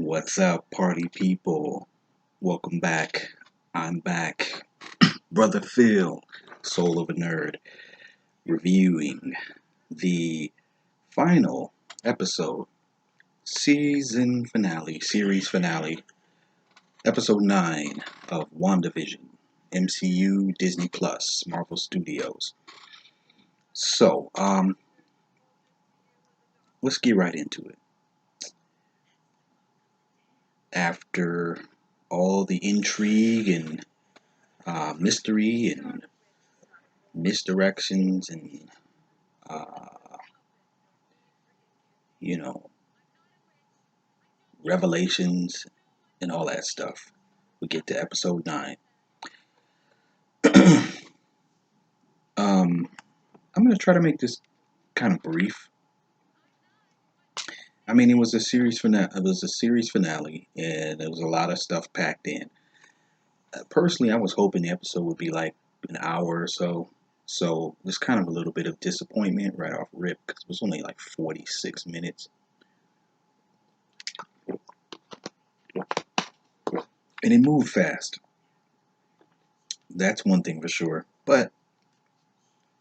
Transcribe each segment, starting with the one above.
What's up, party people? Welcome back. I'm back. Brother Phil, Soul of a Nerd, reviewing the final episode, series finale, episode 9 of WandaVision, MCU, Disney Plus, Marvel Studios. So, let's get right into it. After all the intrigue and mystery and misdirections and uh, you know revelations and all that stuff, we get to episode 9. um, I'm gonna try to make this kind of brief. I mean, it was a series finale. It was a series finale, and there was a lot of stuff packed in. Personally, I was hoping the episode would be like an hour or so. So there's kind of a little bit of disappointment right off rip because it was only like 46 minutes, and it moved fast. That's one thing for sure. But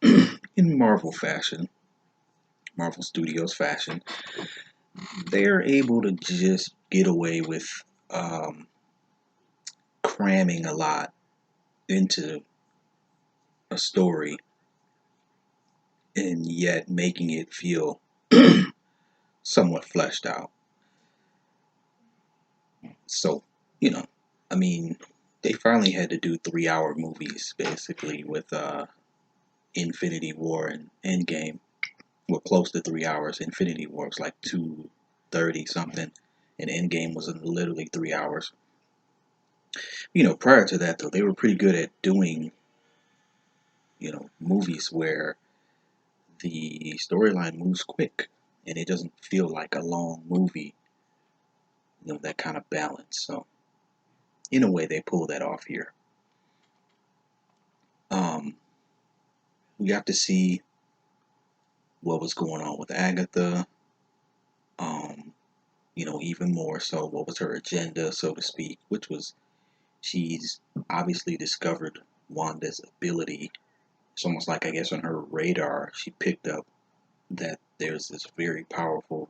in Marvel Studios fashion, they're able to just get away with um, cramming a lot into a story and yet making it feel somewhat fleshed out. So, you know, I mean, they finally had to do 3-hour movies basically with Infinity War and Endgame. Well, close to 3 hours. Infinity War was like 2:30 something, and Endgame was literally 3 hours. Prior to that, though, they were pretty good at doing, movies where the storyline moves quick and it doesn't feel like a long movie, that kind of balance. So, in a way, they pull that off here. Um, we got to see what was going on with Agatha, um, even more so what was her agenda, so to speak, which was she's obviously discovered Wanda's ability. It's almost like, I guess, on her radar, she picked up that there's this very powerful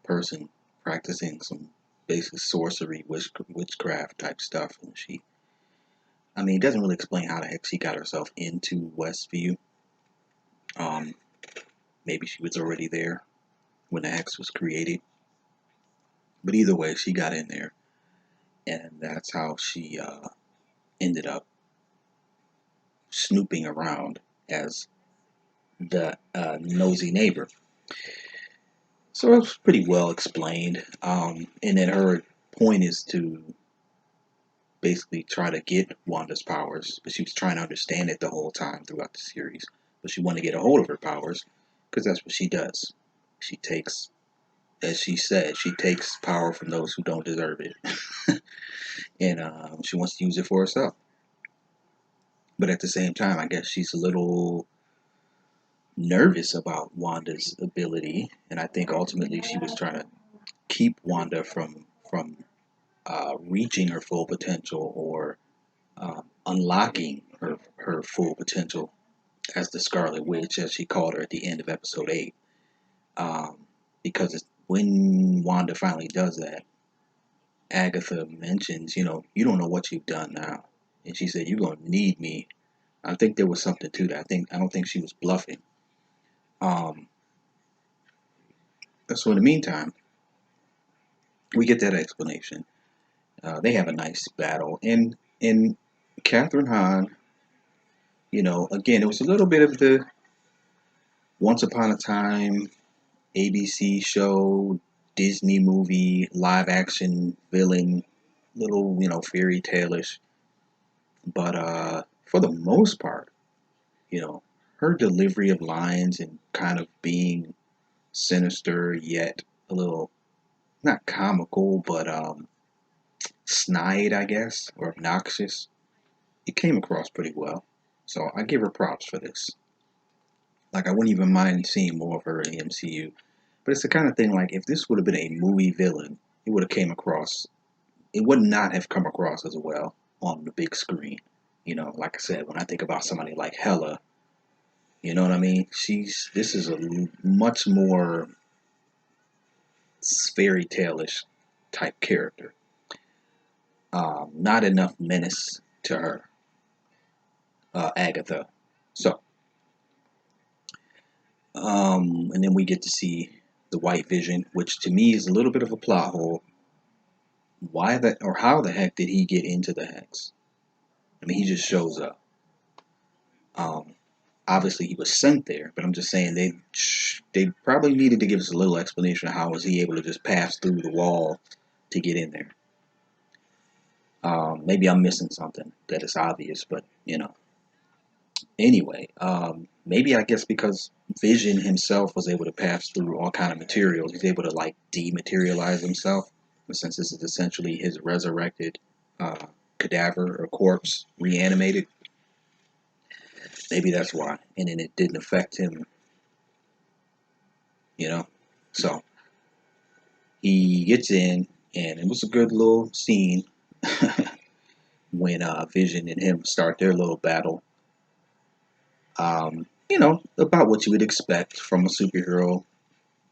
person practicing some basic sorcery, witchcraft type stuff. And it doesn't really explain how the heck she got herself into Westview. Um, Maybe she was already there when the X was created. But either way, she got in there. And that's how she ended up snooping around as the nosy neighbor. So it was pretty well explained. And then her point is to basically try to get Wanda's powers, but she was trying to understand it the whole time throughout the series. But she wanted to get a hold of her powers because that's what she does. She takes, as she said, she takes power from those who don't deserve it, and she wants to use it for herself. But at the same time, I guess she's a little nervous about Wanda's ability, and I think ultimately she was trying to keep Wanda from reaching her full potential or unlocking her full potential as the Scarlet Witch, as she called her at the end of episode 8. Because when Wanda finally does that, Agatha mentions, you don't know what you've done now. And she said, you're going to need me. I think there was something to that. I don't think she was bluffing. Um, so in the meantime, we get that explanation. They have a nice battle. And Catherine Hahn, again, it was a little bit of the Once Upon a Time ABC show, Disney movie, live action villain, little, fairy tale-ish. But for the most part, you know, her delivery of lines and kind of being sinister yet a little, not comical, but snide, I guess, or obnoxious, it came across pretty well. So I give her props for this. Like, I wouldn't even mind seeing more of her in the MCU. But it's the kind of thing, like, if this would have been a movie villain, it would have came across. It would not have come across as well on the big screen. Like I said, when I think about somebody like Hella, you know what I mean? This is a much more fairy tale-ish type character. Not enough menace to her, Agatha. So, and then we get to see the White Vision, which to me is a little bit of a plot hole. Why that, or how the heck did he get into the Hex? I mean, he just shows up. Um, Obviously he was sent there, but I'm just saying they probably needed to give us a little explanation of how was he able to just pass through the wall to get in there. Maybe I'm missing something that is obvious, but anyway, maybe I guess because Vision himself was able to pass through all kind of materials, he's able to like dematerialize himself, since this is essentially his resurrected cadaver or corpse reanimated. Maybe that's why, and then it didn't affect him, So he gets in, and it was a good little scene when Vision and him start their little battle. About what you would expect from a superhero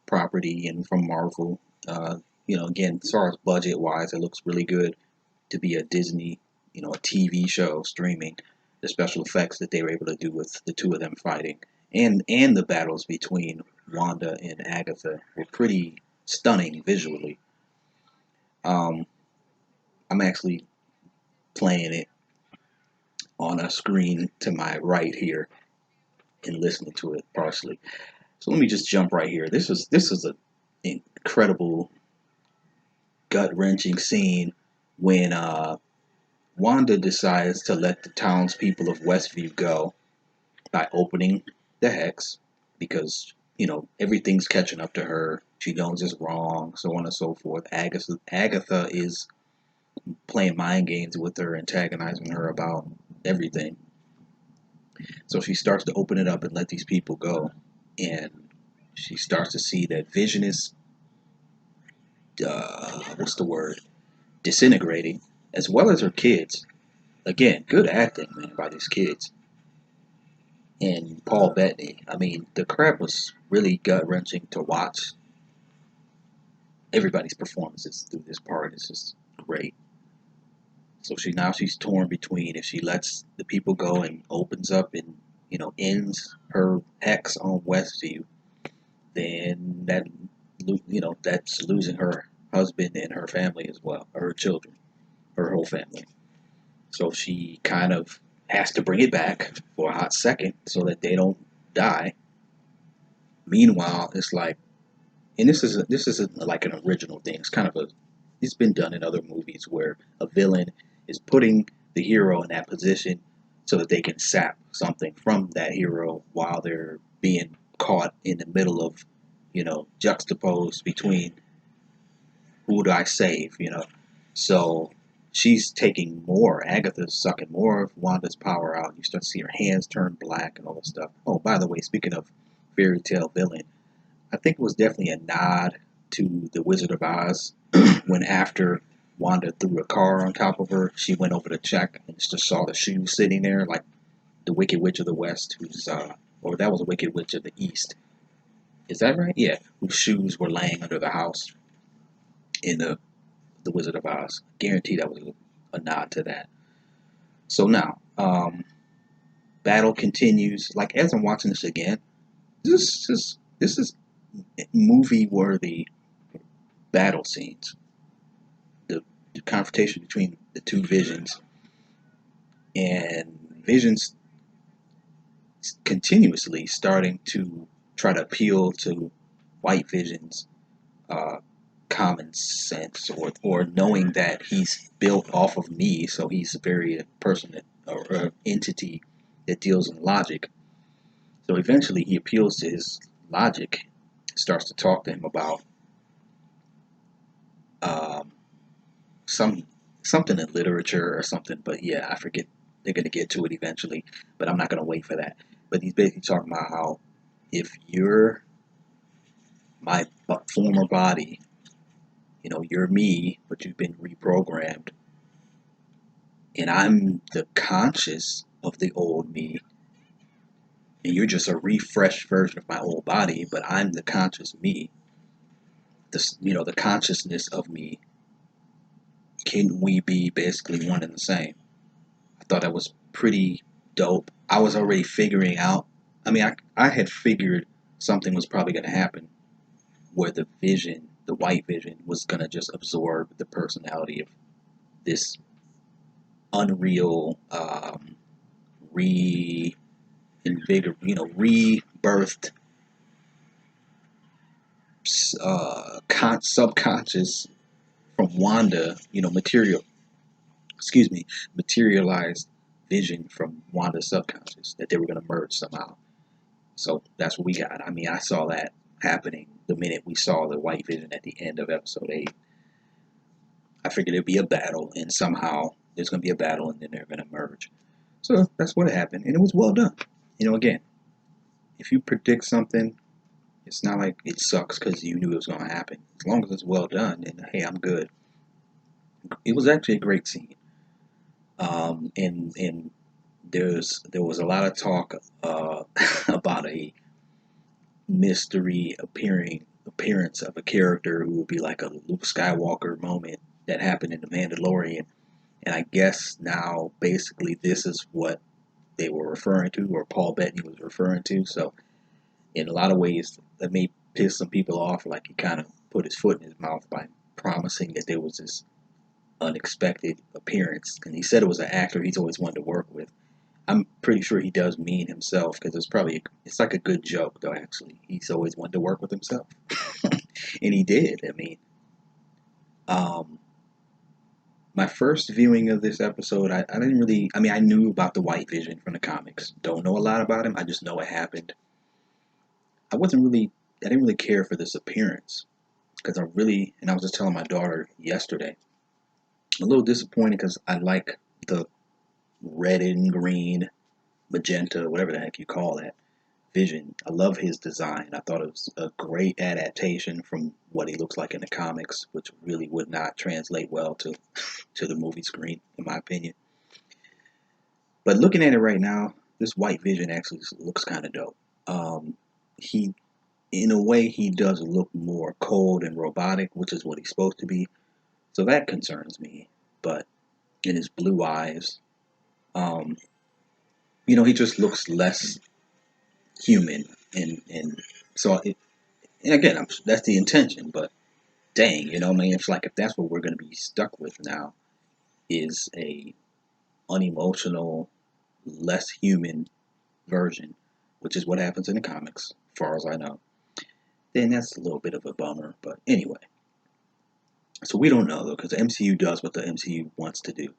property and from Marvel. Again, as far as budget wise, it looks really good to be a Disney, a TV show streaming. The special effects that they were able to do with the two of them fighting, and the battles between Wanda and Agatha were pretty stunning visually. Um, I'm actually playing it on a screen to my right here and listening to it partially. So let me just jump right here. This is an incredible, gut wrenching scene when Wanda decides to let the townspeople of Westview go by opening the hex because everything's catching up to her. She knows it's wrong, so on and so forth. Agatha is playing mind games with her, antagonizing her about everything. So she starts to open it up and let these people go, and she starts to see that Vision is what's the word, disintegrating, as well as her kids. Again, good acting, man, by these kids. And Paul Bettany. I mean, the crap was really gut wrenching to watch. Everybody's performances through this part is just great. So she's torn between if she lets the people go and opens up and ends her hex on Westview, then that's losing her husband and her family as well, her children, her whole family. So she kind of has to bring it back for a hot second so that they don't die. Meanwhile, it's like, and this isn't like an original thing. It's been done in other movies where a villain is putting the hero in that position so that they can sap something from that hero while they're being caught in the middle of, juxtaposed between who do I save. So she's taking more. Agatha's sucking more of Wanda's power out. You start to see her hands turn black and all this stuff. Oh, by the way, speaking of fairy tale villain, I think it was definitely a nod to the Wizard of Oz when after Wanda threw a car on top of her, she went over to check and just saw the shoes sitting there, like the Wicked Witch of the West, or that was the Wicked Witch of the East. Is that right? Yeah, whose shoes were laying under the house in the Wizard of Oz. Guarantee that was a nod to that. So now, battle continues. Like as I'm watching this again, this is movie worthy battle scenes. The confrontation between the two Visions, and Visions continuously starting to try to appeal to White Vision's uh, common sense, or knowing that he's built off of me, so he's a very person or entity that deals in logic. So eventually he appeals to his logic, starts to talk to him about um, some something in literature or something. But yeah, I forget. They're gonna get to it eventually, but I'm not gonna wait for that. But he's basically talking about how if you're my former body, You're me, but you've been reprogrammed, and I'm the conscious of the old me, and you're just a refreshed version of my old body, but I'm the conscious me. The consciousness of me. Can we be basically one and the same? I thought that was pretty dope. I was already figuring out. I mean, I had figured something was probably going to happen where the vision, the white vision, was going to just absorb the personality of this unreal, rebirthed, subconscious from Wanda, excuse me, materialized vision from Wanda's subconscious that they were going to merge somehow. So that's what we got. I mean, I saw that happening the minute we saw the white vision at the end of episode 8. I figured it'd be a battle, and somehow there's going to be a battle, and then they're going to merge. So that's what happened, and it was well done. Again, if you predict something, it's not like it sucks because you knew it was going to happen. As long as it's well done, then hey, I'm good. It was actually a great scene. And there was a lot of talk about a mystery appearance of a character who would be like a Luke Skywalker moment that happened in The Mandalorian. And I guess now basically this is what they were referring to, or Paul Bettany was referring to. So in a lot of ways, that may piss some people off, like he kind of put his foot in his mouth by promising that there was this unexpected appearance. And he said it was an actor he's always wanted to work with. I'm pretty sure he does mean himself, because it's like a good joke though. Actually, he's always wanted to work with himself, and he did. I mean, um, my first viewing of this episode, I didn't really. I mean, I knew about the White Vision from the comics. Don't know a lot about him. I just know it happened. I didn't really care for this appearance, because and I was just telling my daughter yesterday, I'm a little disappointed because I like the red and green, magenta, whatever the heck you call that Vision. I love his design. I thought it was a great adaptation from what he looks like in the comics, which really would not translate well to the movie screen, in my opinion. But looking at it right now, this White Vision actually looks kind of dope. He, in a way, he does look more cold and robotic, which is what he's supposed to be. So that concerns me. But in his blue eyes, um, he just looks less human, and so and again, that's the intention. But dang, I mean, it's like if that's what we're going to be stuck with now, is a unemotional, less human version, which is what happens in the comics, as far as I know, then that's a little bit of a bummer. But anyway, so we don't know though, because the MCU does what the MCU wants to do.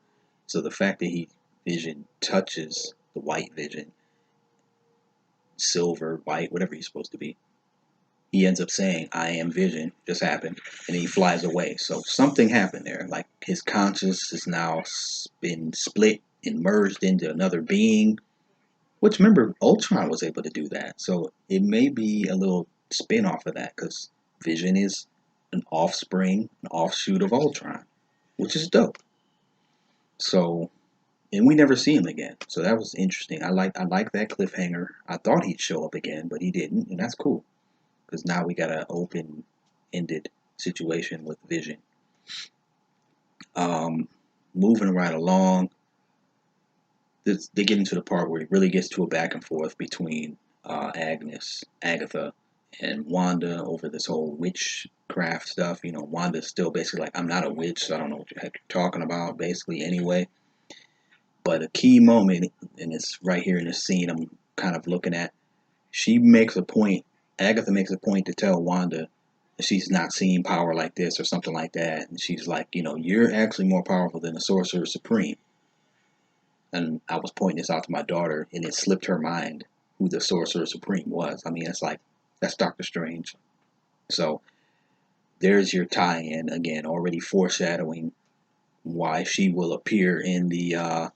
So the fact that Vision touches the White Vision, silver, white, whatever he's supposed to be, he ends up saying, "I am Vision," just happened, and he flies away. So something happened there. Like his conscious has now been split and merged into another being. Which, remember, Ultron was able to do that. So it may be a little spin off of that, because Vision is an offspring, an offshoot of Ultron, which is dope. So, and we never see him again. So that was interesting. I like that cliffhanger. I thought he'd show up again, but he didn't, and that's cool, because now we got an open-ended situation with Vision. Um, Moving right along, they get into the part where it really gets to a back and forth between Agatha, and Wanda over this whole witchcraft stuff. Wanda's still basically like, "I'm not a witch, so I don't know what the heck you're talking about," basically, anyway. But a key moment, and it's right here in this scene I'm kind of looking at, Agatha makes a point to tell Wanda that she's not seeing power like this or something like that. And she's like, "You're actually more powerful than the Sorcerer Supreme." And I was pointing this out to my daughter, and it slipped her mind who the Sorcerer Supreme was. I mean, it's like, that's Doctor Strange. So there's your tie-in again, already foreshadowing why she will appear in the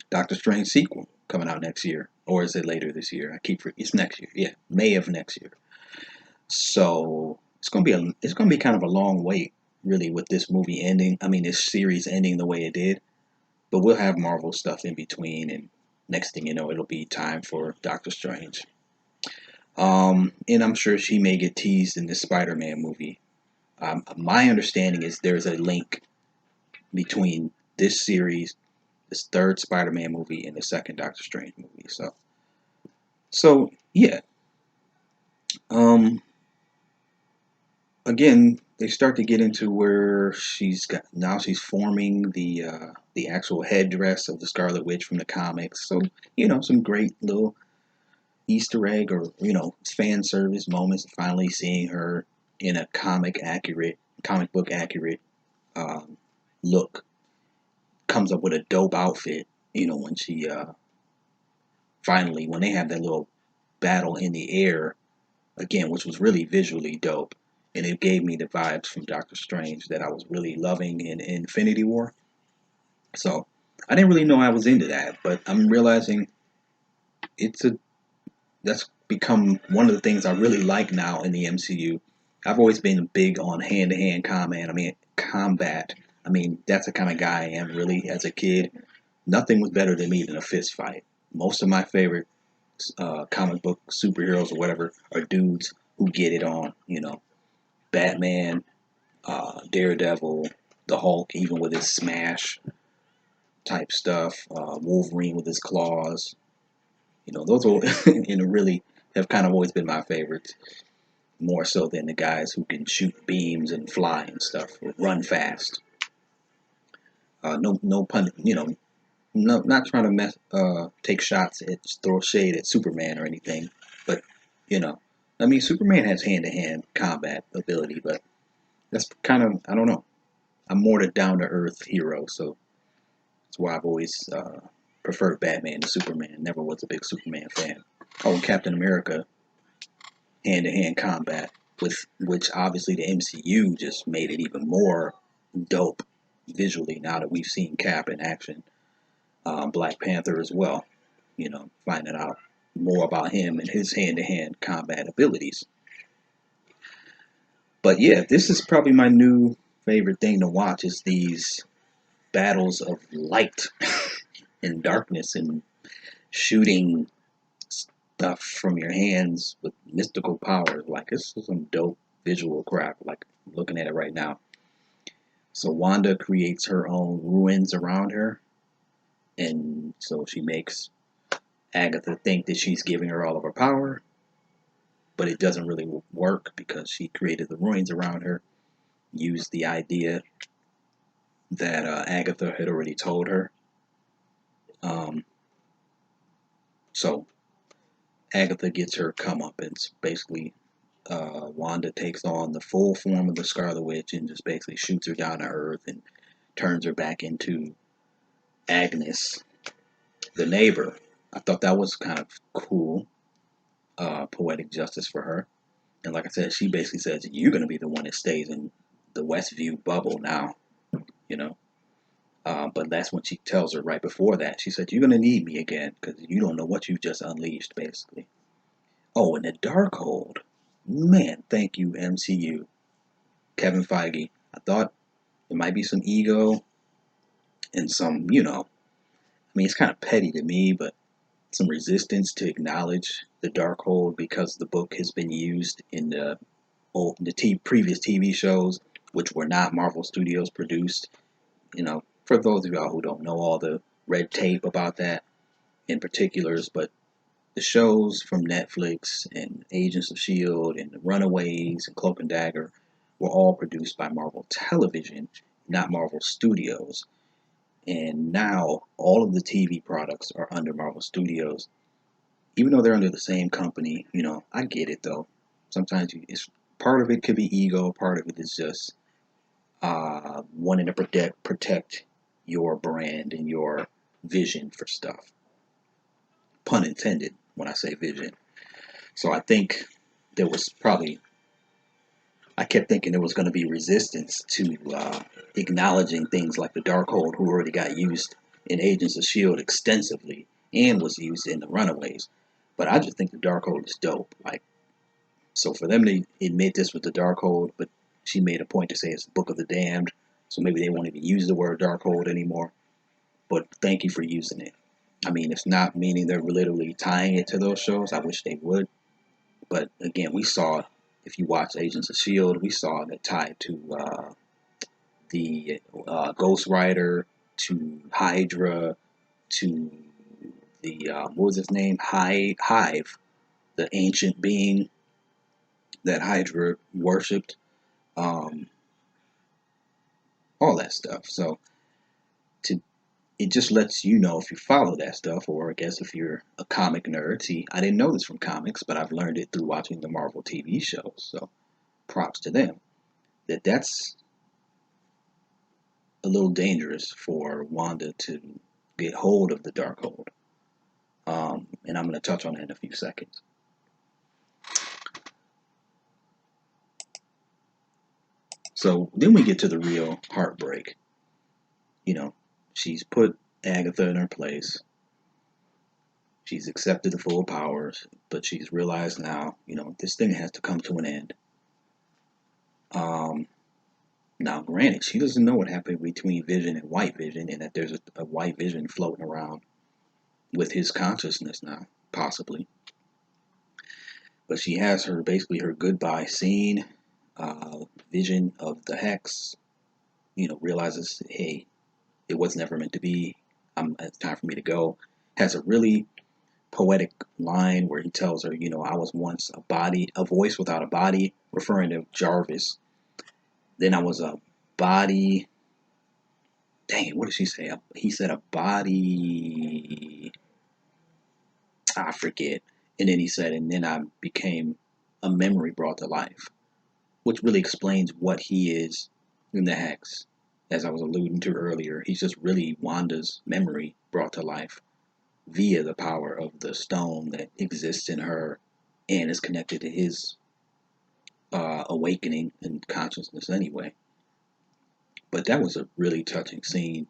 Doctor Strange sequel coming out next year, or is it later this year? It's next year. Yeah, May of next year. So it's gonna be kind of a long wait, really, with this movie ending. I mean, this series ending the way it did. But we'll have Marvel stuff in between, and next thing you know, it'll be time for Doctor Strange. And I'm sure she may get teased in this Spider-Man movie. My understanding is there's a link between this series, this third Spider-Man movie, and the second Doctor Strange movie. So yeah. Um, Again, they start to get into where she's forming the actual headdress of the Scarlet Witch from the comics. So some great little Easter egg or fan service moments. Finally seeing her in a comic book accurate um, look. Comes up with a dope outfit. When she finally when they have that little battle in the air again, which was really visually dope. And it gave me the vibes from Doctor Strange that I was really loving in Infinity War. So I didn't really know I was into that, but I'm realizing it's a that's become one of the things I really like now in the MCU. I've always been big on hand to hand combat. Combat. I mean, that's the kind of guy I am really as a kid. Nothing was better than me than a fist fight. Most of my favorite comic book superheroes or whatever are dudes who get it on. Batman, Daredevil, the Hulk, even with his smash type stuff, Wolverine with his claws. Those will really have kind of always been my favorites, more so than the guys who can shoot beams and fly and stuff, or run fast. No pun, no, not trying to take shots at throw shade at Superman or anything, but you know, I mean, Superman has hand-to-hand combat ability, but that's kind of I don't know. I'm more the down-to-earth hero, so that's why I've always preferred Batman to Superman. Never was a big Superman fan. Oh, and Captain America, hand-to-hand combat, with which obviously the MCU just made it even more dope visually now that we've seen Cap in action. Black Panther as well. Finding out more about him and his hand-to-hand combat abilities. But yeah, this is probably my new favorite thing to watch is these battles of light and darkness and shooting stuff from your hands with mystical powers. Like this is some dope visual crap. Like I'm looking at it right now. So Wanda creates her own ruins around her, and so she makes Agatha think that she's giving her all of her power, but it doesn't really work because she created the ruins around her, used the idea that Agatha had already told her. Um, so Agatha gets her comeuppance. Basically, Wanda takes on the full form of the Scarlet Witch and just basically shoots her down to Earth and turns her back into Agnes, the neighbor. I thought that was kind of cool, poetic justice for her. And like I said, she basically says, "You're going to be the one that stays in the Westview bubble now," you know. But that's when she tells her right before that. She said, "You're going to need me again because you don't know what you just unleashed, basically." Oh, and the Darkhold. Man, thank you, MCU. Kevin Feige. I thought there might be some ego and some, I mean, it's kind of petty to me, but some resistance to acknowledge the Darkhold because the book has been used in previous TV shows, which were not Marvel Studios produced. For those of y'all who don't know all the red tape about that in particulars, but the shows from Netflix and Agents of S.H.I.E.L.D. and Runaways and Cloak and Dagger were all produced by Marvel Television, not Marvel Studios. And now all of the TV products are under Marvel Studios, even though they're under the same company. I get it though. Sometimes it's part of it could be ego, part of it is just wanting to protect your brand and your vision for stuff. Pun intended when I say vision. So I think there was probably I kept thinking there was going to be resistance to acknowledging things like the Darkhold, who already got used in Agents of S.H.I.E.L.D. extensively and was used in the Runaways. But I just think the Darkhold is dope. Like So for them to admit this was the Darkhold, but she made a point to say it's the Book of the Damned, so maybe they won't even use the word Darkhold anymore. But thank you for using it. I mean, it's not meaning they're literally tying it to those shows. I wish they would. But again, we saw, if you watch Agents of S.H.I.E.L.D., we saw that tied to the Ghost Rider, to Hydra, to the, what was his name? Hive, the ancient being that Hydra worshipped. Um, all that stuff. So to it just lets you know if you follow that stuff, or I guess if you're a comic nerd. See, I didn't know this from comics, but I've learned it through watching the Marvel TV shows. So props to them. That's a little dangerous for Wanda to get hold of the Darkhold. And I'm going to touch on that in a few seconds. So then we get to the real heartbreak. You know, she's put Agatha in her place. She's accepted the full powers, but she's realized now, this thing has to come to an end. Now, granted, she doesn't know what happened between Vision and White Vision, and that there's a White Vision floating around with his consciousness now, possibly. But she has basically her goodbye scene. Vision of the Hex, realizes, hey, it was never meant to be. It's time for me to go. Has a really poetic line where he tells her, I was once a voice without a body, referring to Jarvis. Then I was a body. Dang it, what did she say? He said a body. I forget. And then he said, and then I became a memory brought to life, which really explains what he is in the Hex. As I was alluding to earlier, he's just really Wanda's memory brought to life via the power of the stone that exists in her and is connected to his awakening and consciousness anyway. But that was a really touching scene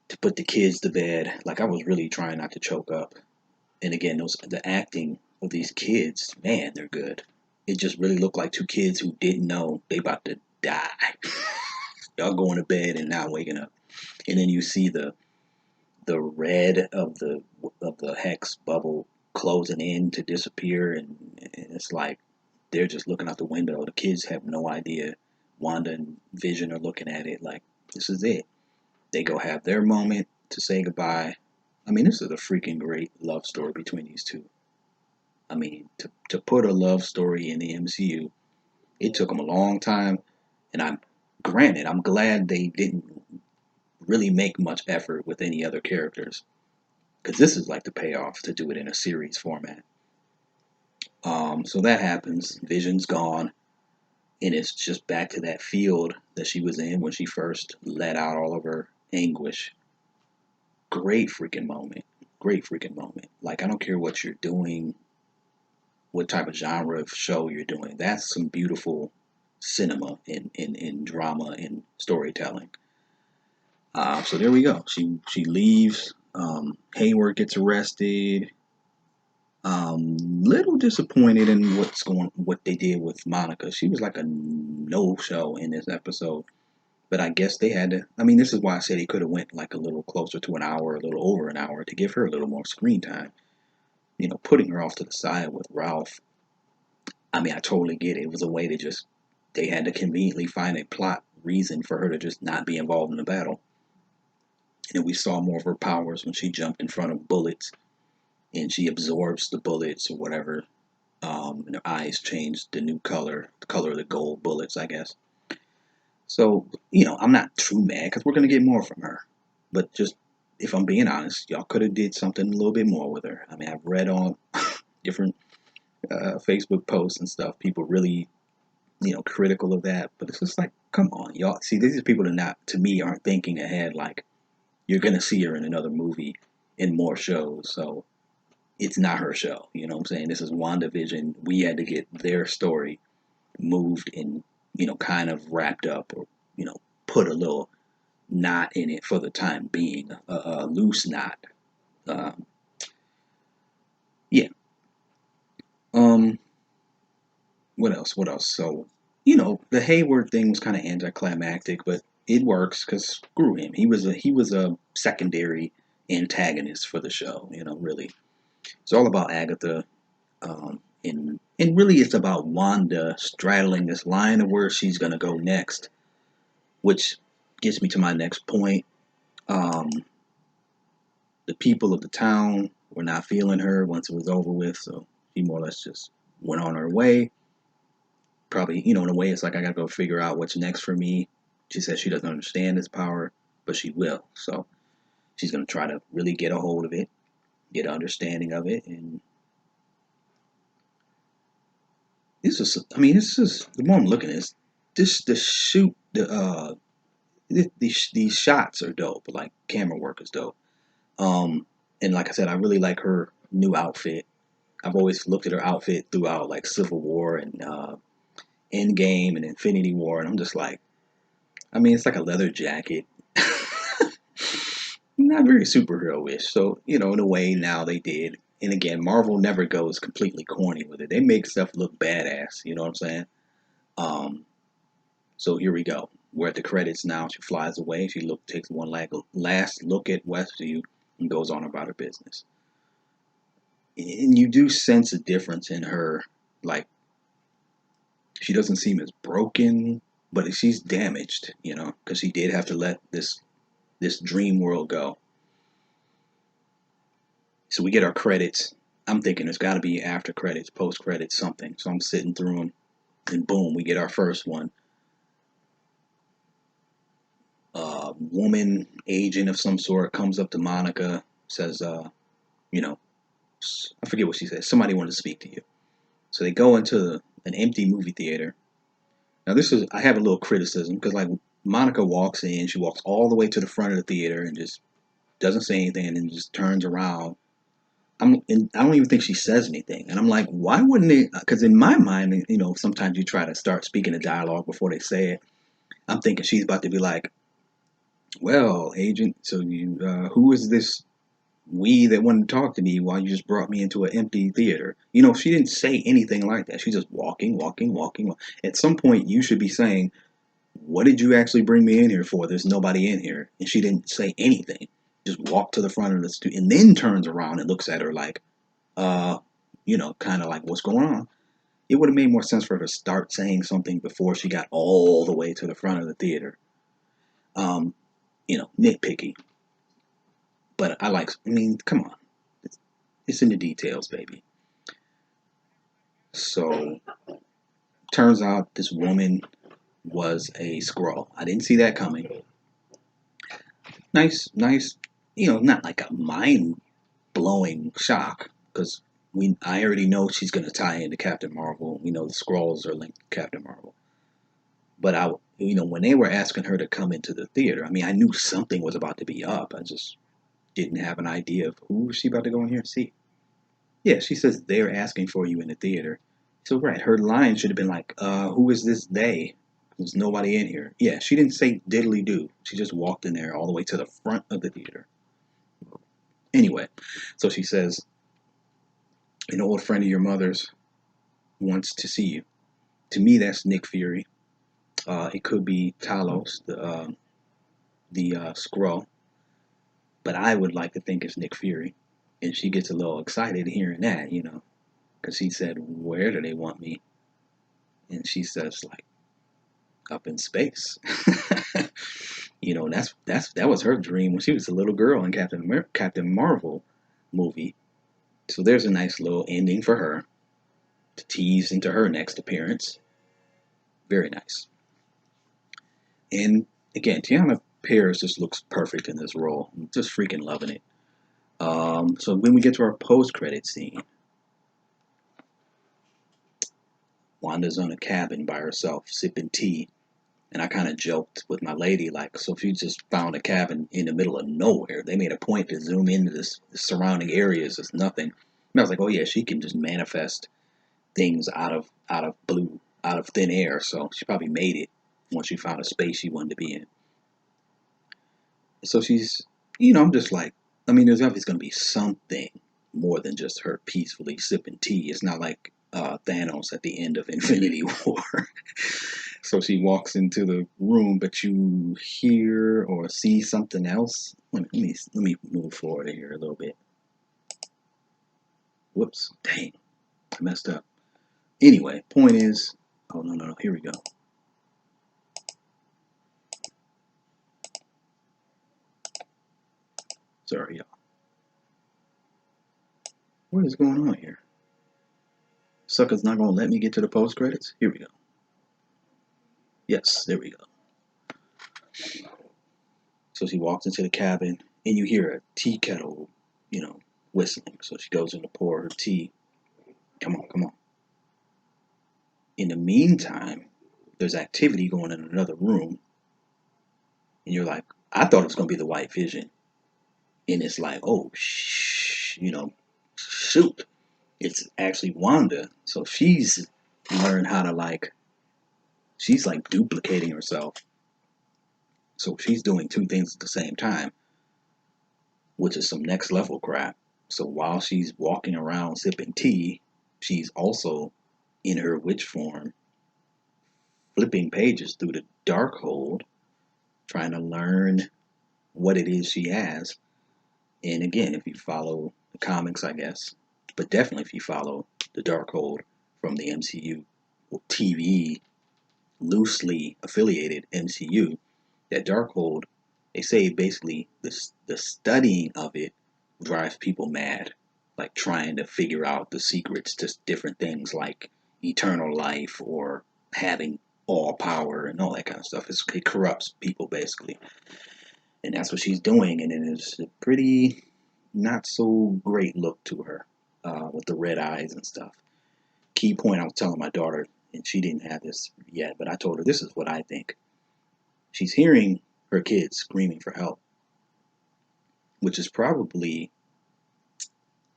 to put the kids to bed. Like, I was really trying not to choke up. And again, the acting of these kids, man, they're good. It just really looked like two kids who didn't know they about to die. Y'all going to bed and not waking up. And then you see the red of the hex bubble closing in to disappear, and it's like they're just looking out the window. The kids have no idea. Wanda and Vision are looking at it like, this is it. They go have their moment to say goodbye. I mean, this is a freaking great love story between these two. I mean, to put a love story in the MCU, it took them a long time, and I'm glad they didn't really make much effort with any other characters, because this is like the payoff to do it in a series format. So that happens. Vision's gone, and it's just back to that field that she was in when she first let out all of her anguish. Great freaking moment. Great freaking moment. Like, I don't care what you're doing, what type of genre of show you're doing. That's some beautiful cinema in drama and storytelling. So there we go. She leaves. Hayward gets arrested. Little disappointed in what they did with Monica. She was like a no-show in this episode. But I guess they had to. I mean, this is why I said he could have went like a little closer to an hour, a little over an hour, to give her a little more screen time. Putting her off to the side with Ralph. I mean, I totally get it. It was a way to just, they had to conveniently find a plot reason for her to just not be involved in the battle. And we saw more of her powers when she jumped in front of bullets and she absorbs the bullets or whatever. And her eyes changed the color of the gold bullets, I guess. So, I'm not too mad because we're going to get more from her. But just, if I'm being honest, y'all could have did something a little bit more with her. I mean, I've read on different Facebook posts and stuff, people really, critical of that. But it's just like, come on, y'all. See, these are people that to me, aren't thinking ahead. Like, you're going to see her in another movie, in more shows. So it's not her show. You know what I'm saying? This is WandaVision. We had to get their story moved and, kind of wrapped up, or, put a little knot in it for the time being, a loose knot. Yeah. Um, what else? What else? So, the Hayward thing was kind of anticlimactic, but it works because screw him. He was a secondary antagonist for the show. Really, it's all about Agatha, and really it's about Wanda straddling this line of where she's gonna go next, which gets me to my next point. Um, the people of the town were not feeling her once it was over with, so she more or less just went on her way. Probably, in a way, it's like I gotta go figure out what's next for me. She says she doesn't understand this power, but she will. So she's gonna try to really get a hold of it, get an understanding of it, and this is the more I'm looking at this. The shoot, these shots are dope. Like camera work is dope. Um, and like I said, I really like her new outfit. I've always looked at her outfit throughout like Civil War and Endgame and Infinity War, and I'm just like, it's like a leather jacket. Not very superhero-ish. So, in a way now they did. And again, Marvel never goes completely corny with it. They make stuff look badass, you know what I'm saying? Um, so here we go. We're at the credits now. She flies away. She takes one last look at Westview and goes on about her business. And you do sense a difference in her. Like, she doesn't seem as broken, but she's damaged, because she did have to let this dream world go. So we get our credits. I'm thinking there's got to be after credits, post credits, something. So I'm sitting through them, and boom, we get our first one. Woman agent of some sort comes up to Monica, says, you know, I forget what she says. Somebody wanted to speak to you. So they go into an empty movie theater. Now I have a little criticism because like Monica walks in, she walks all the way to the front of the theater and just doesn't say anything, and then just turns around. And I don't even think she says anything. And I'm like, why wouldn't they? Because in my mind, sometimes you try to start speaking a dialogue before they say it. I'm thinking she's about to be like, well, agent, so who is this we that wanted to talk to me while you just brought me into an empty theater? She didn't say anything like that. She's just walking, walking, walking. At some point, you should be saying, what did you actually bring me in here for? There's nobody in here. And she didn't say anything. Just walked to the front of the studio and then turns around and looks at her like, uh, kind of like, what's going on? It would have made more sense for her to start saying something before she got all the way to the front of the theater. Um, nitpicky. But come on. It's in the details, baby. So, turns out this woman was a Skrull. I didn't see that coming. Nice, not like a mind blowing shock, because I already know she's going to tie into Captain Marvel. We know the Skrulls are linked to Captain Marvel. But when they were asking her to come into the theater, I knew something was about to be up. I just didn't have an idea of who was she about to go in here and see. Yeah, she says they're asking for you in the theater. So right, her line should have been like, who is this they? There's nobody in here. Yeah, she didn't say diddly do. She just walked in there all the way to the front of the theater. Anyway, so she says, an old friend of your mother's wants to see you. To me, that's Nick Fury. It could be Talos, the Skrull, but I would like to think it's Nick Fury. And she gets a little excited hearing that, because he said, "Where do they want me?" And she says, like, up in space. That was her dream when she was a little girl in Captain Marvel movie. So there's a nice little ending for her to tease into her next appearance. Very nice. And again, Tiana Paris just looks perfect in this role. I'm just freaking loving it. So when we get to our post-credit scene, Wanda's on a cabin by herself, sipping tea. And I kind of joked with my lady, like, so if you just found a cabin in the middle of nowhere, they made a point to zoom into the surrounding areas as nothing. And I was like, oh yeah, she can just manifest things out of thin air. So she probably made it once she found a space she wanted to be in. So she's, I'm just like, there's obviously going to be something more than just her peacefully sipping tea. It's not like Thanos at the end of Infinity War. So she walks into the room, but you hear or see something else. Let me move forward here a little bit. Whoops, dang, I messed up. Anyway, point is, oh no, here we go. Sorry, y'all. What is going on here? Sucker's not gonna let me get to the post credits. Here we go. Yes, there we go. So she walks into the cabin, and you hear a tea kettle, whistling. So she goes in to pour her tea. Come on, come on. In the meantime, there's activity going in another room, and you're like, I thought it was gonna be the White Vision, and it's like, oh, shoot, it's actually Wanda. So she's learned how to she's like duplicating herself. So she's doing two things at the same time, which is some next level crap. So while she's walking around sipping tea, she's also in her witch form, flipping pages through the Darkhold, trying to learn what it is she has. And again, if you follow the comics, I guess, but definitely if you follow the Darkhold from the MCU TV, loosely affiliated MCU, that Darkhold, they say basically the studying of it drives people mad, like trying to figure out the secrets to different things like eternal life or having all power and all that kind of stuff. It corrupts people basically, and that's what she's doing, and it is a pretty not so great look to her, with the red eyes and stuff. Key point I was telling my daughter, and she didn't have this yet, but I told her this is what I think. She's hearing her kids screaming for help, which is probably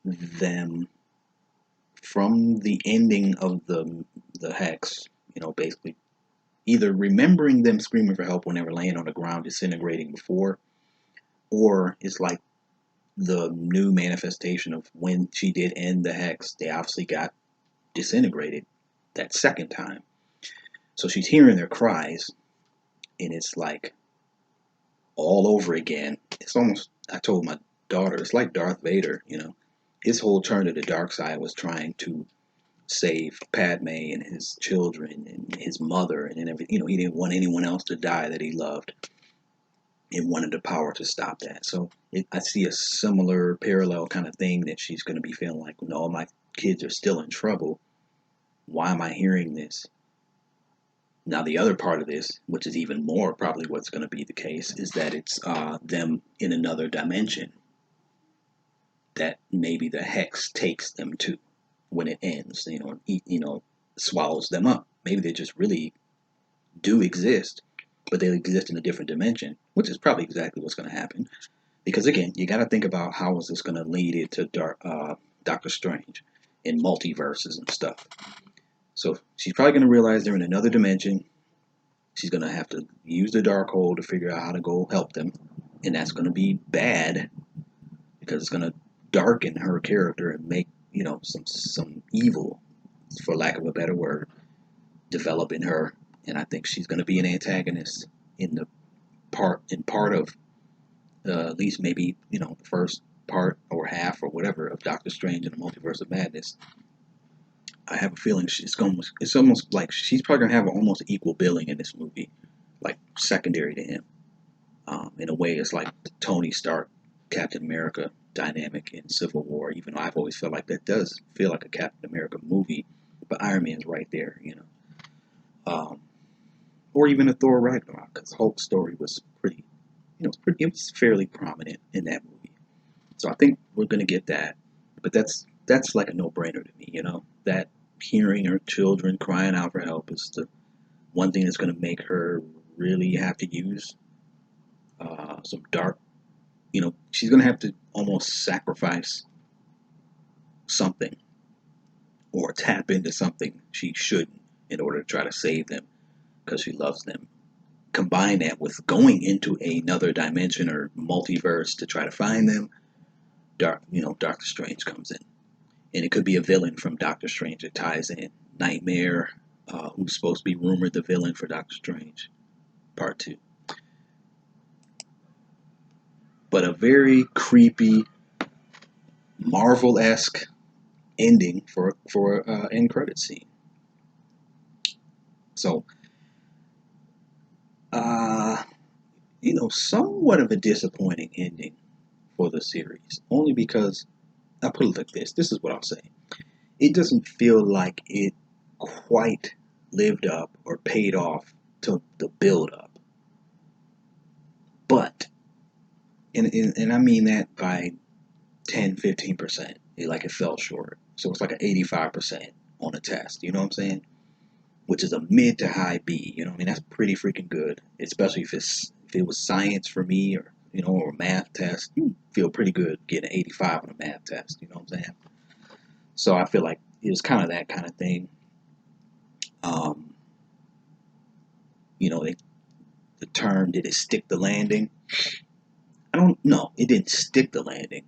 them from the ending of the hex, basically either remembering them screaming for help when they were laying on the ground disintegrating before, or it's like the new manifestation of when she did end the hex, they obviously got disintegrated that second time. So she's hearing their cries, and it's like all over again. It's almost, I told my daughter, it's like Darth Vader, His whole turn to the dark side was trying to save Padme and his children and his mother and everything. He didn't want anyone else to die that he loved and wanted the power to stop that. So I see a similar parallel kind of thing that she's going to be feeling like, no, my kids are still in trouble. Why am I hearing this? Now, the other part of this, which is even more probably what's going to be the case, is that it's them in another dimension that maybe the hex takes them to when it ends, swallows them up. Maybe they just really do exist, but they exist in a different dimension, which is probably exactly what's going to happen. Because again, you got to think about how is this going to lead into Doctor Strange and multiverses and stuff. So she's probably going to realize they're in another dimension. She's going to have to use the Darkhold to figure out how to go help them. And that's going to be bad because it's going to darken her character and make, some evil, for lack of a better word, develop in her. And I think she's going to be an antagonist in part of at least maybe, the first part or half or whatever of Doctor Strange and the Multiverse of Madness. I have a feeling it's almost like she's probably gonna have almost equal billing in this movie, like secondary to him. In a way, it's like the Tony Stark, Captain America dynamic in Civil War. Even though I've always felt like that does feel like a Captain America movie, but Iron Man's right there, or even a Thor Ragnarok, because Hulk's story was pretty, it was fairly prominent in that movie. So I think we're gonna get that, but that's like a no-brainer to me, that hearing her children crying out for help is the one thing that's going to make her really have to use some dark, she's going to have to almost sacrifice something or tap into something she shouldn't in order to try to save them because she loves them. Combine that with going into another dimension or multiverse to try to find them, Doctor Strange comes in. And it could be a villain from Doctor Strange that ties in. Nightmare, who's supposed to be rumored the villain for Doctor Strange Part 2. But a very creepy, Marvel-esque ending for end credit scene. So, uh, somewhat of a disappointing ending for the series, only because I put it like this. This is what I'll say. It doesn't feel like it quite lived up or paid off to the build up. But, and I mean that by 10-15%. Like it fell short. So it's like an 85% on a test. You know what I'm saying? Which is a mid to high B. You know what I mean? That's pretty freaking good. Especially if it was science for me, or a math test. You feel pretty good getting an 85 on a math test. You know what I'm saying? So I feel like it was kind of that kind of thing. Um, the term, did it stick the landing? I don't know. It didn't stick the landing.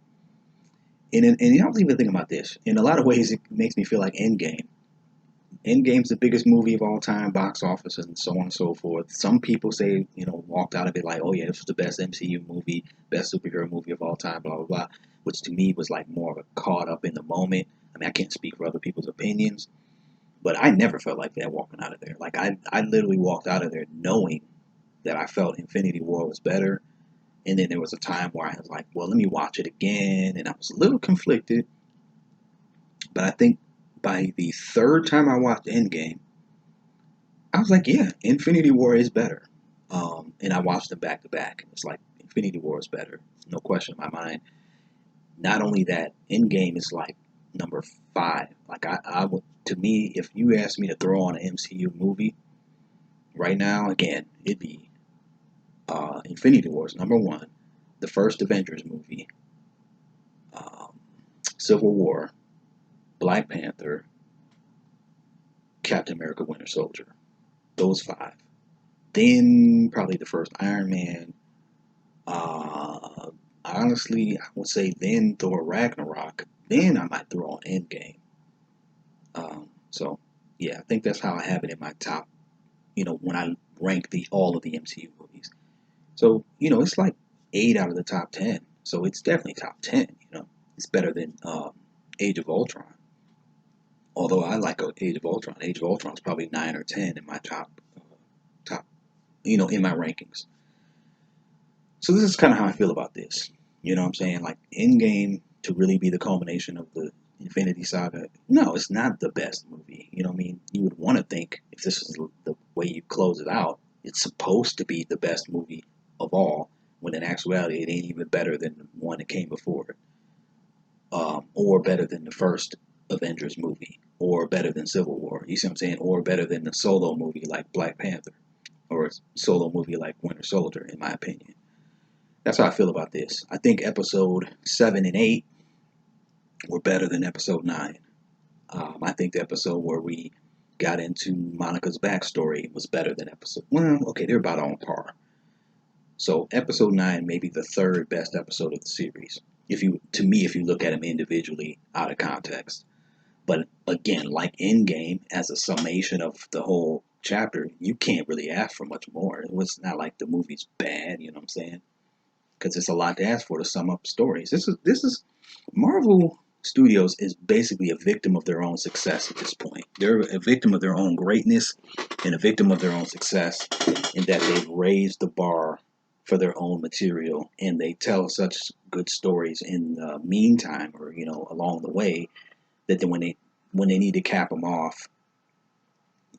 And I was even thinking about this. In a lot of ways, it makes me feel like Endgame. Endgame's the biggest movie of all time, box office, and so on and so forth. Some people say, walked out of it like, oh yeah, this was the best MCU movie, best superhero movie of all time, blah, blah, blah. Which to me was like more of a caught up in the moment. I mean, I can't speak for other people's opinions, but I never felt like that walking out of there. Like, I literally walked out of there knowing that I felt Infinity War was better. And then there was a time where I was like, well, let me watch it again. And I was a little conflicted. But I think by the third time I watched Endgame, I was like, yeah, Infinity War is better. And I watched them back to back. It's like, Infinity War is better. No question in my mind. Not only that, Endgame is like number 5. Like, I would, to me, if you asked me to throw on an MCU movie right now, again, it'd be Infinity War is number 1. The first Avengers movie, um, Civil War, Black Panther, Captain America, Winter Soldier. Those 5. Then probably the first Iron Man. Uh, Honestly, I would say then Thor Ragnarok. Then I might throw on Endgame. So yeah, I think that's how I have it in my top. When I rank all of the MCU movies. So it's like 8 out of the top 10. So it's definitely top 10. It's better than Age of Ultron. Although I like Age of Ultron. Age of Ultron is probably 9 or 10 in my top, in my rankings. So this is kind of how I feel about this. You know what I'm saying? Like, Endgame to really be the culmination of the Infinity Saga. No, it's not the best movie. You know what I mean? You would want to think, if this is the way you close it out, it's supposed to be the best movie of all, when in actuality it ain't even better than the one that came before it. Or better than the first Avengers movie, or better than Civil War. You see what I'm saying? Or better than the solo movie like Black Panther, or a solo movie like Winter Soldier, in my opinion. That's how I feel about this. I think episode 7 and 8 were better than episode 9. I think the episode where we got into Monica's backstory was better than episode. Well, okay, they're about on par. So episode 9 may be the third best episode of the series. If you look at them individually out of context. But again, like Endgame, as a summation of the whole chapter, you can't really ask for much more. It's not like the movie's bad, you know what I'm saying? Because it's a lot to ask for to sum up stories. This is Marvel Studios is basically a victim of their own success at this point. They're a victim of their own greatness and a victim of their own success, in that they've raised the bar for their own material, and they tell such good stories in the meantime, or along the way, that then when they need to cap them off,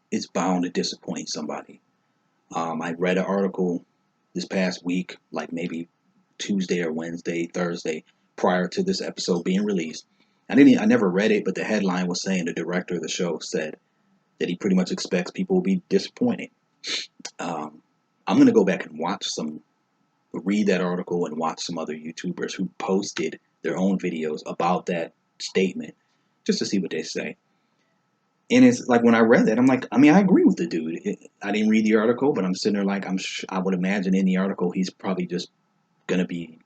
it's bound to disappoint somebody. I read an article this past week, like maybe Tuesday or Wednesday, Thursday, prior to this episode being released. I never read it, but the headline was saying the director of the show said that he pretty much expects people will be disappointed. I'm gonna go back and read that article and watch some other YouTubers who posted their own videos about that statement, just to see what they say. And it's like, when I read that, I'm like, I mean, I agree with the dude. I didn't read the article, but I'm sitting there like, I would imagine in the article he's probably just going to be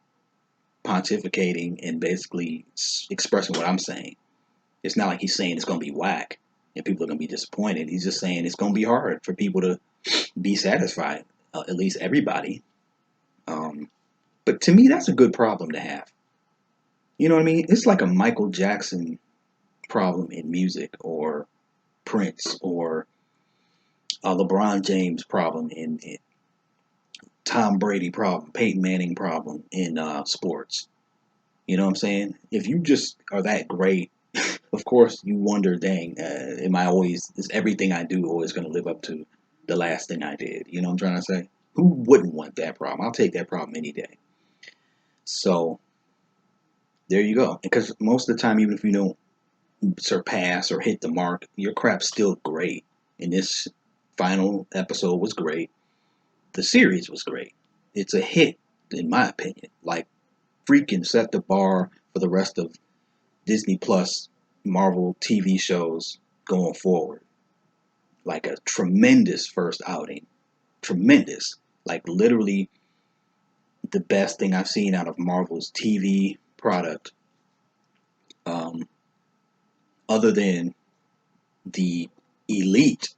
pontificating and basically expressing what I'm saying. It's not like he's saying it's going to be whack and people are going to be disappointed. He's just saying it's going to be hard for people to be satisfied, at least everybody. Um, but to me, that's a good problem to have. You know what I mean? It's like a Michael Jackson problem in music, or Prince, or a LeBron James problem in Tom Brady problem, Peyton Manning problem in sports. You know what I'm saying? If you just are that great, of course you wonder, dang, am I always, is everything I do always going to live up to the last thing I did? You know what I'm trying to say? Who wouldn't want that problem? I'll take that problem any day. So there you go. Because most of the time, even if you don't surpass or hit the mark, your crap's still great. And this final episode was great. The series was great. It's a hit, in my opinion. Like, freaking set the bar for the rest of Disney Plus Marvel TV shows going forward. Like a tremendous first outing. Tremendous. Like, literally the best thing I've seen out of Marvel's TV product, um, other than the elite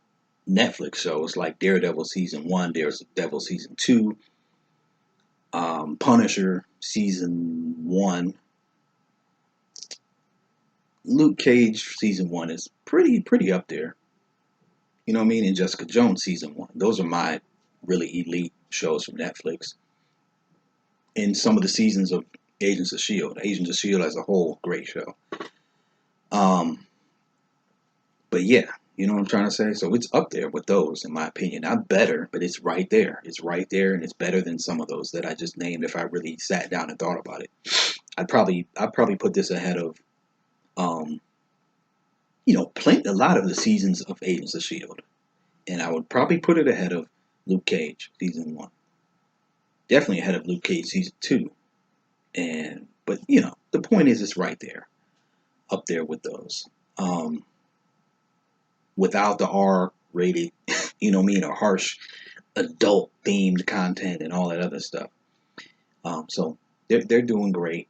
Netflix shows like Daredevil season 1, Daredevil season 2, Punisher season 1. Luke Cage season 1 is pretty up there. You know what I mean? And Jessica Jones season 1. Those are my really elite shows from Netflix. And some of the seasons of Agents of Shield. Agents of Shield as a whole, great show. Um, but yeah, you know what I'm trying to say? So it's up there with those, in my opinion. Not better, but it's right there. It's right there, and it's better than some of those that I just named if I really sat down and thought about it. I'd probably put this ahead of, um, plenty a lot of the seasons of Agents of Shield, and I would probably put it ahead of Luke Cage season 1. Definitely ahead of Luke Cage season 2. And but the point is, it's right there, up there with those. Um, Without the R rated, or harsh adult themed content and all that other stuff. So they're doing great.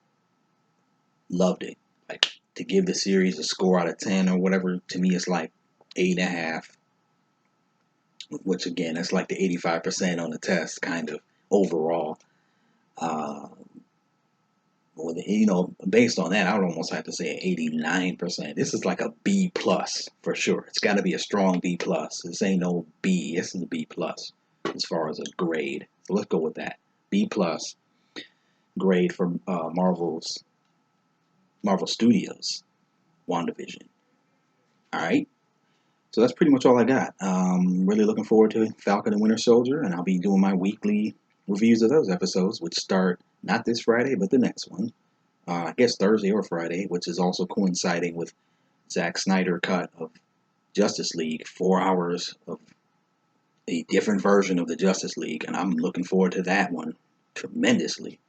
Loved it. Like, to give the series a score out of 10 or whatever, to me it's like 8.5, which again, that's like the 85% on the test, kind of, overall. Uh, Based on that, I would almost have to say 89%. This is like a B plus for sure. It's got to be a strong B plus. This ain't no B. This is a B plus as far as a grade. So let's go with that. B plus grade for Marvel Studios WandaVision. All right. So that's pretty much all I got. Really looking forward to Falcon and Winter Soldier, and I'll be doing my weekly reviews of those episodes, which start not this Friday, but the next one. I guess Thursday or Friday, which is also coinciding with Zack Snyder cut of Justice League, 4 hours of a different version of the Justice League, and I'm looking forward to that one tremendously.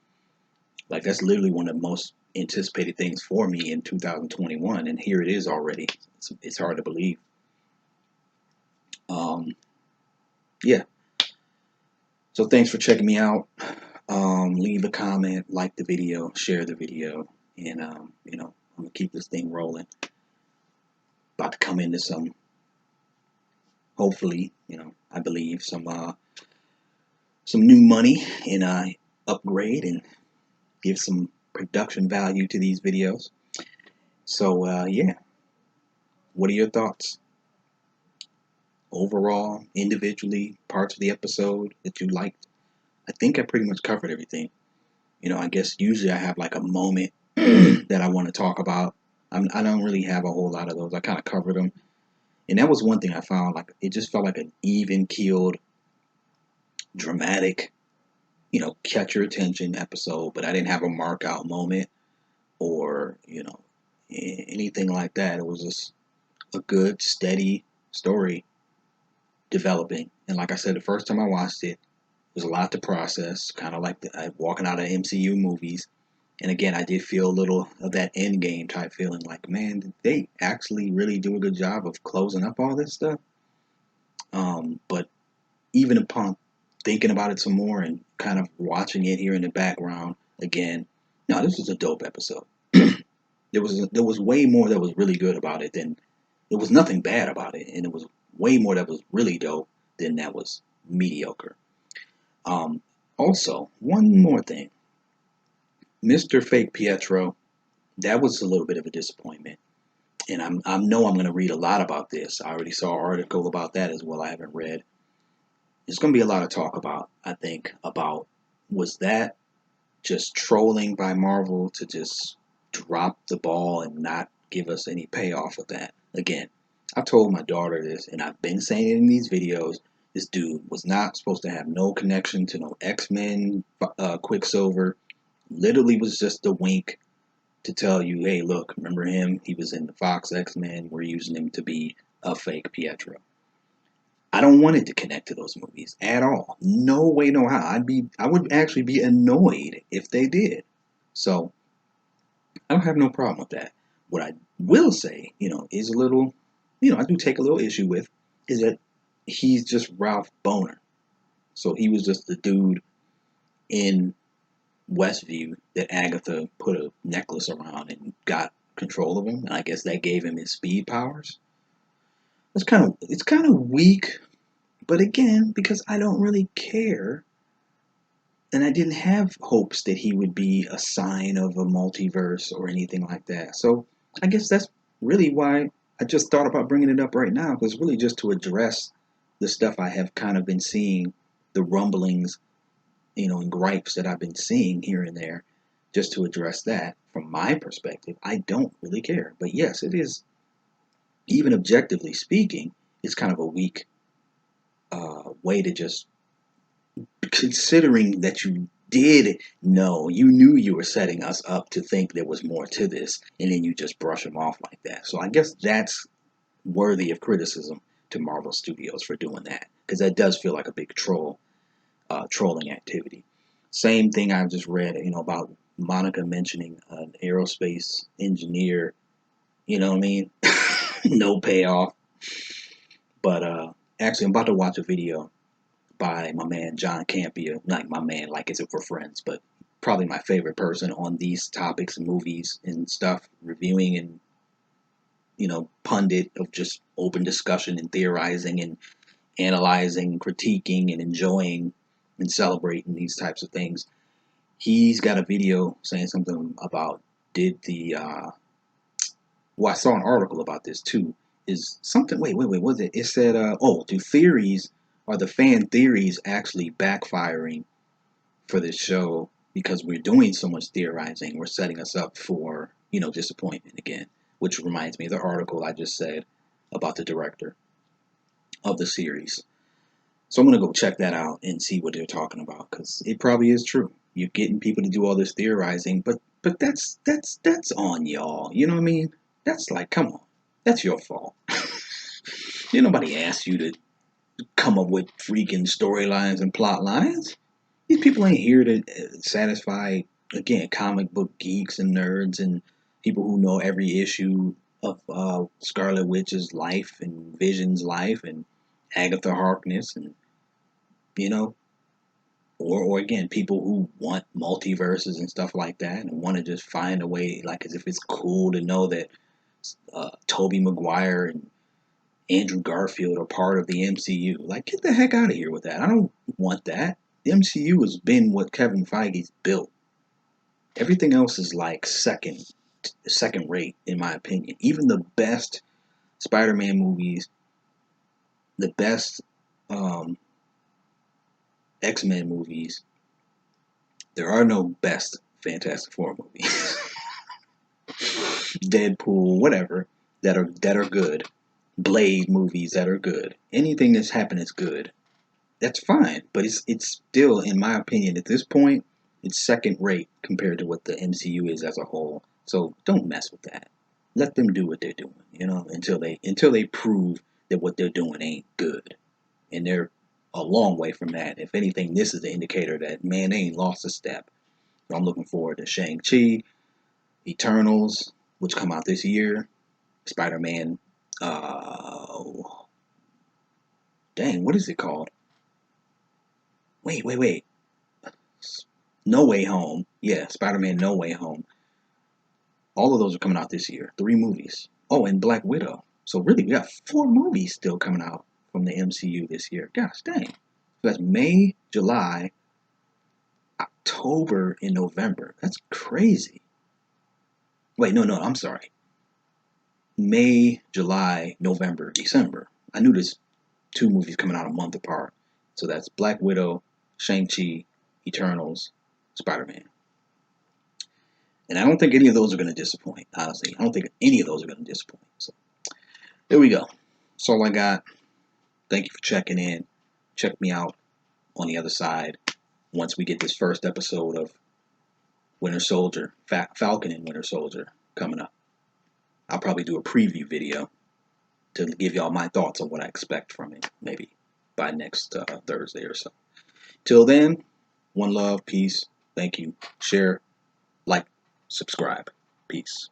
Like, that's literally one of the most anticipated things for me in 2021, and here it is already. It's hard to believe. Yeah. So thanks for checking me out. Leave a comment, like the video, share the video, and I'm gonna keep this thing rolling. About to come into some, hopefully, I believe some new money, and upgrade and give some production value to these videos. So yeah, what are your thoughts overall, individually, parts of the episode that you liked? I think I pretty much covered everything. I guess usually I have like a moment that I want to talk about. I don't really have a whole lot of those. I kind of covered them. And that was one thing I found. Like, it just felt like an even keeled, dramatic, catch your attention episode. But I didn't have a mark out moment or, anything like that. It was just a good, steady story developing. And like I said, the first time I watched it, there's a lot to process, kind of like walking out of MCU movies. And again, I did feel a little of that end game type feeling, like, man, did they actually really do a good job of closing up all this stuff? But even upon thinking about it some more and kind of watching it here in the background again, no, this was a dope episode. There was way more that was really good about it than there was nothing bad about it, and it was way more that was really dope than that was mediocre. Um, Also, one more thing, Mr. Fake Pietro, that was a little bit of a disappointment, and I know I'm going to read a lot about this. I already saw an article about that as well. I haven't read. There's going to be a lot of talk about, I think, about was that just trolling by Marvel to just drop the ball and not give us any payoff with that. Again, I told my daughter this, and I've been saying it in these videos. This dude was not supposed to have no connection to no X-Men, Quicksilver. Literally was just a wink to tell you, hey, look, remember him? He was in the Fox X-Men. We're using him to be a fake Pietro. I don't want it to connect to those movies at all. No way, no how. I would actually be annoyed if they did. So I don't have no problem with that. What I will say, is a little, I do take a little issue with, is that he's just Ralph Boner. So he was just the dude in Westview that Agatha put a necklace around and got control of him, and I guess that gave him his speed powers. It's kind of weak, but again, because I don't really care, and I didn't have hopes that he would be a sign of a multiverse or anything like that. So I guess that's really why I just thought about bringing it up right now, because really just to address the stuff I have kind of been seeing, the rumblings, and gripes that I've been seeing here and there, just to address that from my perspective. I don't really care. But yes, it is, even objectively speaking, it's kind of a weak way to just, considering that you knew you were setting us up to think there was more to this, and then you just brush them off like that. So I guess that's worthy of criticism to Marvel Studios for doing that, because that does feel like a big trolling activity. Same thing I've just read, about Monica mentioning an aerospace engineer. You know what I mean? No payoff. But actually, I'm about to watch a video by my man John Campia. Not my man, like as if we're friends, but probably my favorite person on these topics and movies and stuff, reviewing and pundit of just open discussion and theorizing and analyzing, critiquing, and enjoying and celebrating these types of things. He's got a video saying something about, did the well, I saw an article about this too. Is something, wait, what was it? It said, do theories, are the fan theories actually backfiring for this show because we're doing so much theorizing? We're setting us up for, disappointment again, which reminds me of the article I just said about the director of the series. So I'm going to go check that out and see what they're talking about, because it probably is true. You're getting people to do all this theorizing, but that's on y'all. You know what I mean? That's like, come on, that's your fault. Ain't nobody asked you to come up with freaking storylines and plot lines. These people ain't here to satisfy, again, comic book geeks and nerds and people who know every issue of Scarlet Witch's life and Vision's life and Agatha Harkness, and you know, or again, people who want multiverses and stuff like that and want to just find a way, like as if it's cool to know that Tobey Maguire and Andrew Garfield are part of the MCU. Like, get the heck out of here with that. I don't want that. The MCU has been what Kevin Feige's built. Everything else is like second rate, in my opinion. Even the best Spider-Man movies, the best um, X-Men movies, there are no best Fantastic Four movies. Deadpool, whatever, that are good. Blade movies that are good. Anything that's happened is good. That's fine, but it's still, in my opinion, at this point, it's second rate compared to what the MCU is as a whole. So don't mess with that. Let them do what they're doing, until they prove that what they're doing ain't good. And they're a long way from that. If anything, this is the indicator that, man, they ain't lost a step. So I'm looking forward to Shang-Chi, Eternals, which come out this year, Spider-Man, dang, what is it called? Wait. No Way Home. Yeah, Spider-Man No Way Home. All of those are coming out this year. 3 movies. Oh, and Black Widow. So really, we got 4 movies still coming out from the MCU this year. Gosh dang. So that's May, July, October, and November. That's crazy. Wait, no, I'm sorry. May, July, November, December. I knew there's 2 movies coming out a month apart. So that's Black Widow, Shang-Chi, Eternals, Spider-Man. And I don't think any of those are going to disappoint, honestly. I don't think any of those are going to disappoint. So there we go. That's all I got. Thank you for checking in. Check me out on the other side once we get this first episode of Winter Soldier, Falcon and Winter Soldier coming up. I'll probably do a preview video to give y'all my thoughts on what I expect from it, maybe by next Thursday or so. Till then, one love, peace, thank you, share, like, subscribe. Peace.